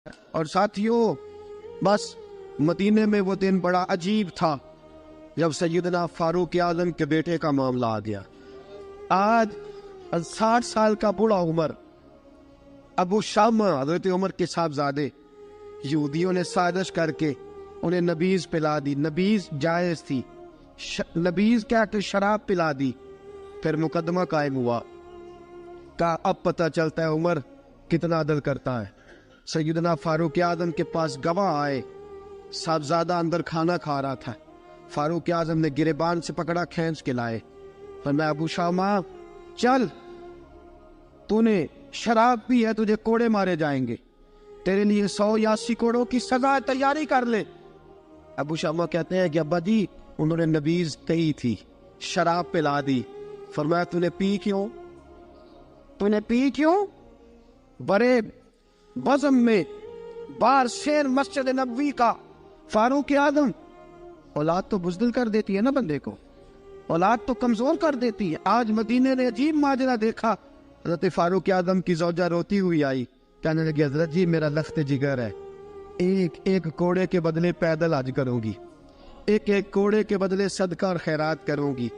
اور ساتھیوں، بس مدینے میں وہ دن بڑا عجیب تھا جب سیدنا فاروق اعظم کے بیٹے کا معاملہ آ گیا۔ آج 60 سال کا بوڑھا عمر، ابو شامہ حضرت عمر کے صاحبزادے، یہودیوں نے سازش کر کے انہیں نبیذ پلا دی۔ نبیذ جائز تھی، نبیذ کیا کہ شراب پلا دی۔ پھر مقدمہ قائم ہوا، کہا اب پتہ چلتا ہے عمر کتنا عدل کرتا ہے۔ سیدنا فاروق اعظم کے پاس گواہ آئے، صاحبزادہ اندر کھانا کھا رہا تھا، فاروق اعظم نے گریبان سے پکڑا، کھینچ کے لائے، فرمایا ابو شامہ چل، تو نے شراب پی ہے، تجھے کوڑے مارے جائیں گے، تیرے لیے 100 یا 80 کوڑوں کی سزا تیاری کر لے۔ ابو شامہ کہتے ہیں کہ ابا جی انہوں نے نبیذ کہی تھی، شراب پلا دی۔ فرمایا تو نے پی کیوں؟ تو نے پی کیوں؟ بڑے بزم میں بار شیر مسجد نبوی کا فاروق اعظم، اولاد تو بزدل کر دیتی ہے نا بندے کو، اولاد تو کمزور کر دیتی ہے۔ آج مدینے نے عجیب ماجرا دیکھا، حضرت فاروق اعظم کی زوجہ روتی ہوئی آئی، کہنے لگی حضرت جی میرا لخت جگر ہے، ایک کوڑے کے بدلے پیدل حج کروں گی، ایک کوڑے کے بدلے صدقہ اور خیرات کروں گی،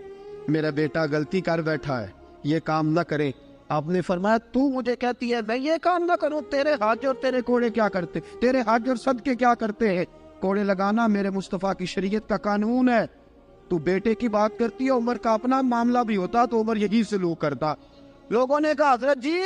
میرا بیٹا غلطی کر بیٹھا ہے، یہ کام نہ کرے۔ آپ نے فرمایا تو مجھے کہتی ہے میں یہ کام نہ کروں؟ تیرے حج اور تیرے کوڑے کیا کرتے، تیرے حج اور صدقے کیا کرتے ہیں؟ کوڑے لگانا میرے مصطفیٰ کی شریعت کا قانون ہے۔ تو بیٹے کی بات کرتی ہے، عمر کا اپنا معاملہ بھی ہوتا تو عمر یہی سلوک کرتا۔ لوگوں نے کہا حضرت جی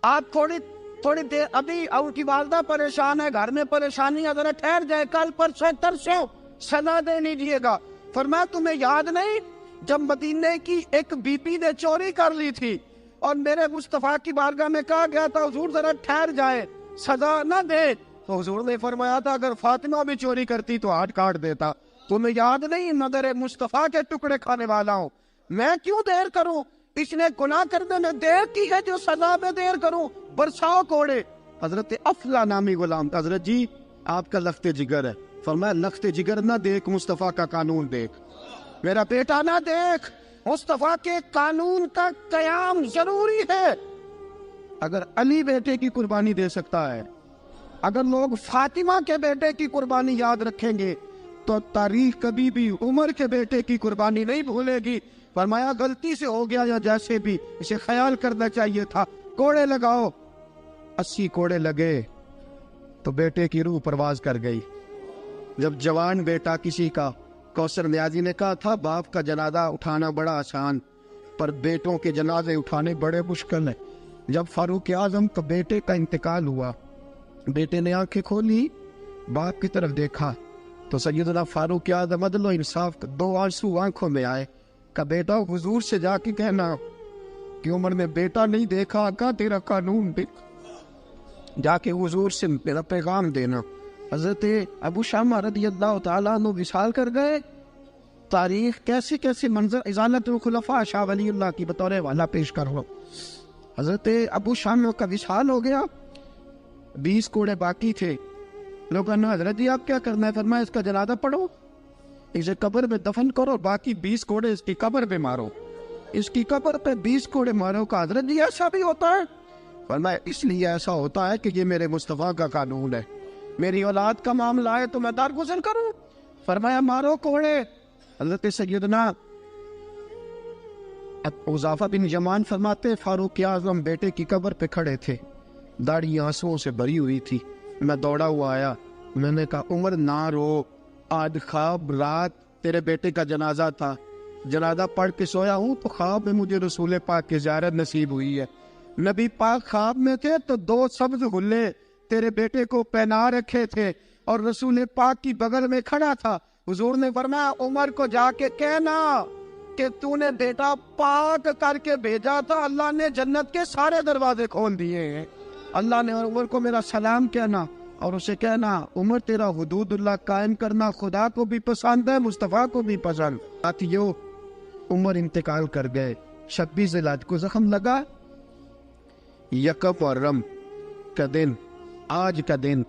آپ تھوڑی دیر، ابھی ان کی والدہ پریشان ہے، گھر میں پریشانی ہے، ذرا ٹھہر جائے، کل پرسوں ترسوں سزا دے لیجیے گا۔ فرمایا تمہیں یاد نہیں جب مدینے کی ایک بی بی نے چوری کر لی تھی اور میرے مصطفیٰ کی بارگاہ میں کہا گیا تھا حضور ذرا ٹھہر جائے، سزا نہ دے، تو حضور نے فرمایا تھا اگر فاطمہ بھی چوری کرتی تو ہاتھ کاٹ دیتا۔ تمہیں یاد نہیں نظر مصطفیٰ کے ٹکڑے کھانے والا ہوں، میں کیوں دیر کروں؟ اس نے گناہ کرنے میں دیر کی ہے جو سزا میں دیر کروں، برساؤ کوڑے۔ حضرت افلا نامی غلام، حضرت جی آپ کا لخت جگر ہے۔ فرمایا لخت جگر نہ دیکھ، مصطفیٰ کا قانون دیکھ، میرا بیٹا نہ دیکھ، مصطفیٰ کے قانون کا قیام ضروری ہے۔ اگر علی بیٹے کی قربانی دے سکتا ہے، اگر لوگ فاطمہ کے بیٹے کی قربانی یاد رکھیں گے تو تاریخ کبھی بھی عمر کے بیٹے کی قربانی نہیں بھولے گی۔ فرمایا غلطی سے ہو گیا یا جیسے بھی، اسے خیال کرنا چاہیے تھا، کوڑے لگاؤ۔ 80 کوڑے لگے تو بیٹے کی روح پرواز کر گئی۔ جب جوان بیٹا کسی کا، کوثر نیازی نے کہا تھا باپ کا جنازہ اٹھانا بڑا آسان، پر بیٹوں کے جنازے اٹھانے بڑے مشکل ہیں۔ جب فاروق اعظم کا بیٹے کا انتقال ہوا، بیٹے نے آنکھیں کھولی، باپ کی طرف دیکھا تو سیدنا فاروق اعظم عدل و انصاف کا 2 آنسو آنکھوں میں آئے، کہ بیٹا حضور سے جا کے کہنا کہ عمر نے بیٹا نہیں دیکھا، آقا تیرا قانون دیکھ، جا کے حضور سے میرا پیغام دینا۔ حضرت ابو شامہ رضی اللہ تعالیٰ عنہ وصال کر گئے۔ تاریخ کیسے کیسے منظر ازالت الخلفاء شاہ ولی اللہ کی بطور والا پیش کر رہا ہوں۔ حضرت ابو شامہ کا وصال ہو گیا، 20 کوڑے باقی تھے۔ لوگوں نے حضرت جی آپ کیا کرنا ہے؟ فرمایا اس کا جنازہ پڑھو، اسے قبر میں دفن کرو، باقی 20 کوڑے اس کی قبر پہ مارو، اس کی قبر پہ 20 کوڑے مارو۔ کا حضرت جی ایسا بھی ہوتا ہے؟ فرمایا اس لیے ایسا ہوتا ہے کہ یہ میرے مصطفیٰ کا قانون ہے، میری اولاد کا معاملہ ہے تو میں درگزر کروں۔ فرمایا مارو کوڑے۔ حضرت سیدنا حذیفہ بن یمان فرماتے فاروق اعظم بیٹے کی قبر پہ کھڑے تھے، داڑھی آنسوؤں سے بھری ہوئی تھی۔ میں دوڑا ہوا آیا، میں نے کہا عمر نہ رو، آج خواب رات تیرے بیٹے کا جنازہ تھا، جنازہ پڑھ کے سویا ہوں تو خواب میں مجھے رسول پاک کی زیارت نصیب ہوئی ہے۔ نبی پاک خواب میں تھے تو 2 سبز غلے تیرے بیٹے کو پہنا رکھے تھے اور رسول پاک کی بغل میں کھڑا تھا۔ حضور نے فرمایا عمر کو جا کے کہنا کہ تو نے بیٹا پاک کر کے بھیجا تھا، اللہ نے جنت کے سارے دروازے کھول دیے ہیں۔ اللہ نے عمر کو میرا سلام کہنا اور اسے کہنا عمر تیرا حدود اللہ قائم کرنا خدا کو بھی پسند ہے، مصطفیٰ کو بھی پسند۔ ساتھیو عمر انتقال کر گئے، 26 ذی الحج کو زخم لگا، یکم محرم کا دن، آج کا دن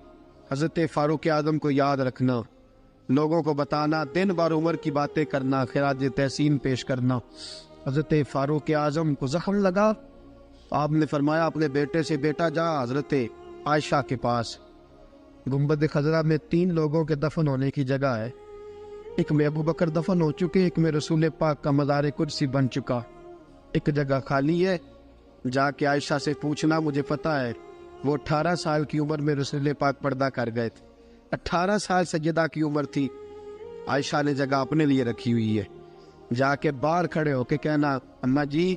حضرت فاروق اعظم کو یاد رکھنا، لوگوں کو بتانا، دن بار عمر کی باتیں کرنا، خراج تحسین پیش کرنا۔ حضرت فاروق اعظم کو زخم لگا، آپ نے فرمایا اپنے بیٹے سے بیٹا جا حضرت عائشہ کے پاس گنبد خضرا میں 3 لوگوں کے دفن ہونے کی جگہ ہے. ایک میں ابو بکر دفن ہو چکے, ایک میں رسول پاک کا مزار قدسی بن چکا, ایک جگہ خالی ہے. جا کے عائشہ سے پوچھنا, مجھے پتہ ہے وہ 18 سال کی عمر میں رسول پاک پردہ کر گئے تھے. 18 سال سیدہ کی عمر تھی. عائشہ نے جگہ اپنے لیے رکھی ہوئی ہے. جا کے باہر کھڑے ہو کے کہنا, اماں جی,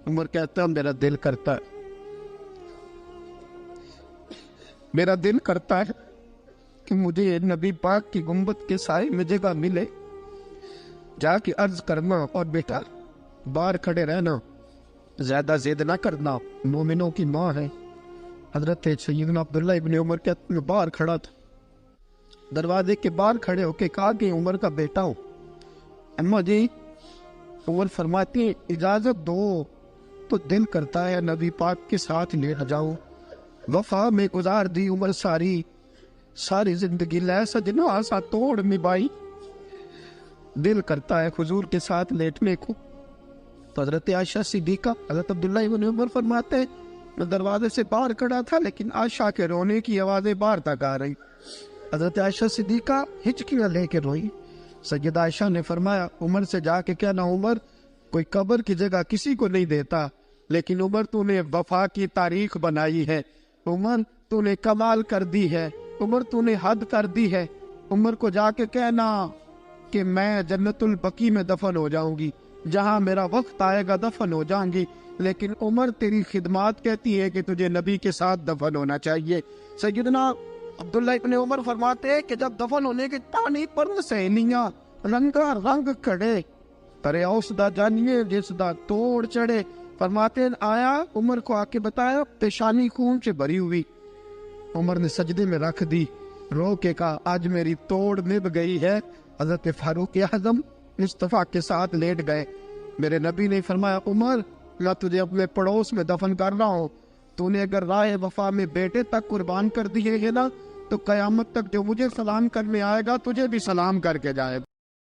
عمر کہتا میرا دل کرتا ہے, میرا دل کرتا ہے کہ مجھے نبی پاک کی گنبد کے سائے میں جگہ ملے. جا کے عرض کرنا, اور بیٹا باہر کھڑے رہنا, زیادہ زید نہ کرنا, مومنوں کی ماں ہے. حضرت سیدنا عبداللہ ابن عمر کے باہر کھڑا تھا, دروازے کے باہر کھڑے ہو کے کہا کہ عمر کا بیٹا ہوں. اماں جی, عمر فرماتی ہیں اجازت دو تو دل کرتا ہے نبی پاک کے ساتھ لیٹ جاؤں. وفا میں گزار دی عمر ساری, ساری زندگی لے سجنا آسا توڑ نبھائی, دل کرتا ہے حضور کے ساتھ لیٹنے کو. تو حضرت عائشہ صدیقہ, حضرت عبداللہ ابن عمر فرماتے ہیں میں دروازے سے باہر کھڑا تھا لیکن عائشہ کے رونے کی آوازیں باہر تک آ رہی. حضرت عائشہ صدیقہ ہچکیاں لے کے روئی. سیدہ عائشہ نے فرمایا عمر سے جا کے کہنا, عمر کوئی قبر کی جگہ کسی کو نہیں دیتا, لیکن عمر تو نے وفا کی تاریخ بنائی ہے, عمر تو نے کمال کر دی ہے, عمر تو نے حد کر دی ہے. عمر کو جا کے کہنا کہ میں جنت البقیع میں دفن ہو جاؤں گی, جہاں میرا وقت آئے گا دفن ہو جاؤں گی, لیکن عمر تیری خدمات کہتی ہے کہ تجھے نبی کے ساتھ دفن ہونا چاہیے. سیدنا عبداللہ ابن عمر فرماتے ہیں کہ جب دفن ہونے کے پانی پر سہیلیاں رنگا رنگ کھڑے, ترے اوسدا جانیے جس دا توڑ چڑھے. فرماتے ہیں آیا, عمر کو آ کے بتایا, پیشانی خون سے بھری ہوئی. عمر نے سجدے میں رکھ دی, رو کے کہا آج میری توڑ نبھ گئی ہے. حضرت فاروق اعظم مصطفیٰ کے ساتھ لیٹ گئے. میرے نبی نے فرمایا عمر میں تجھے اپنے پڑوس میں دفن کر رہا ہوں, تو نے اگر راہ وفا میں بیٹے تک قربان کر دیے ہے نا, تو قیامت تک جو مجھے سلام کرنے آئے گا تجھے بھی سلام کر کے جائے گا.